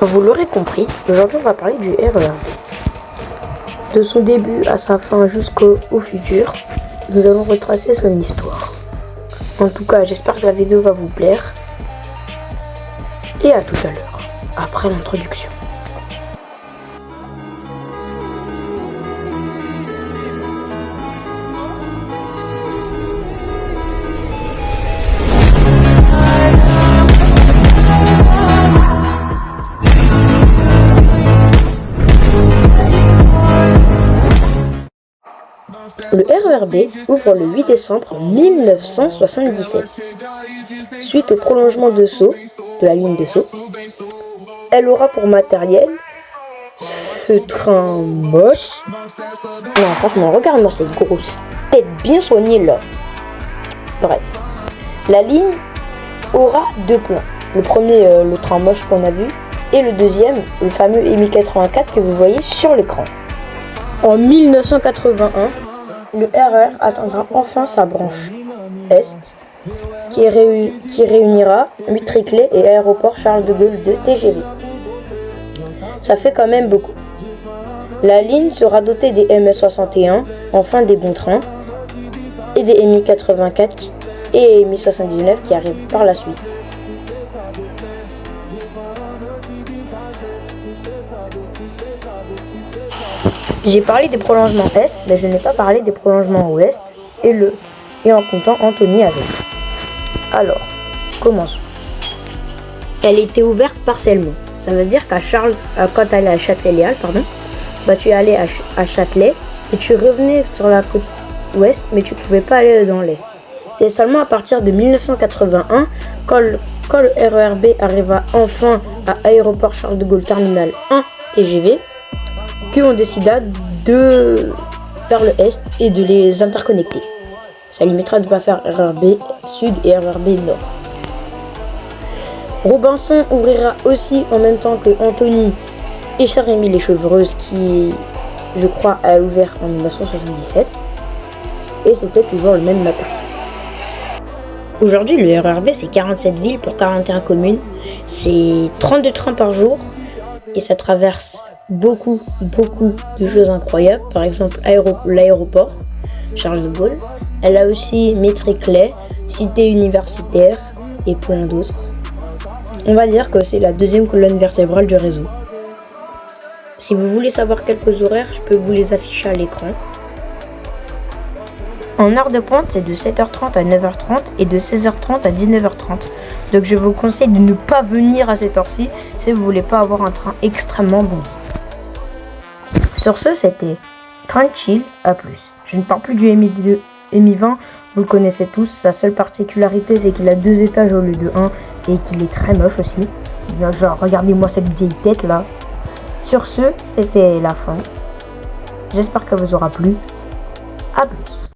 Vous l'aurez compris, aujourd'hui on va parler du RERB. De son début à sa fin jusqu'au futur, nous allons retracer son histoire. En tout cas, j'espère que la vidéo va vous plaire. Et à tout à l'heure, après l'introduction. Le RERB ouvre le 8 décembre 1977. Suite au prolongement de Sceaux, de la ligne de Sceaux, elle aura pour matériel ce train moche. Non, franchement, regarde-moi cette grosse tête bien soignée là. Bref, la ligne aura deux plans. Le premier, le train moche qu'on a vu, et le deuxième, le fameux Mi-84 que vous voyez sur l'écran. En 1981, le RER atteindra enfin sa branche Est, qui réunira Vitry-Claye et Aéroport Charles de Gaulle de TGV. Ça fait quand même beaucoup. La ligne sera dotée des MS61, enfin des bons trains, et des Mi-84 et Mi-79 qui arrivent par la suite. J'ai parlé des prolongements Est, mais je n'ai pas parlé des prolongements Ouest et en comptant Antony avec. Alors, commençons. Elle était ouverte partiellement. Ça veut dire qu'à quand tu allais à Châtelet-Léal, tu allais à Châtelet et tu revenais sur la côte ouest, mais tu pouvais pas aller dans l'est. C'est seulement à partir de 1981, quand le RERB arriva enfin à Aéroport Charles de Gaulle Terminal 1 TGV, qu'on décida de faire le Est et de les interconnecter. Ça limitera de ne pas faire RERB Sud et RERB Nord. Robinson ouvrira aussi en même temps que Antony et Saint-Rémy les Chevreuses qui, je crois, a ouvert en 1977. Et c'était toujours le même matin. Aujourd'hui, le RERB, c'est 47 villes pour 41 communes. C'est 32 trains par jour et ça traverse beaucoup de choses incroyables. Par exemple, l'aéroport Charles de Gaulle. Elle a aussi Vitry-Claye, cité universitaire et plein d'autres. On va dire que c'est la deuxième colonne vertébrale du réseau. Si vous voulez savoir quelques horaires, je peux vous les afficher à l'écran. En heure de pointe, c'est de 7h30 à 9h30 et de 16h30 à 19h30. Donc je vous conseille de ne pas venir à cette heure-ci si vous voulez pas avoir un train extrêmement bon. Sur ce, c'était Train Chill, à plus. Je ne parle plus du Mi-20, vous le connaissez tous. Sa seule particularité, c'est qu'il a 2 étages au lieu de 1 et qu'il est très moche aussi. Genre, regardez-moi cette vieille tête là. Sur ce, c'était la fin. J'espère qu'elle vous aura plu. À plus.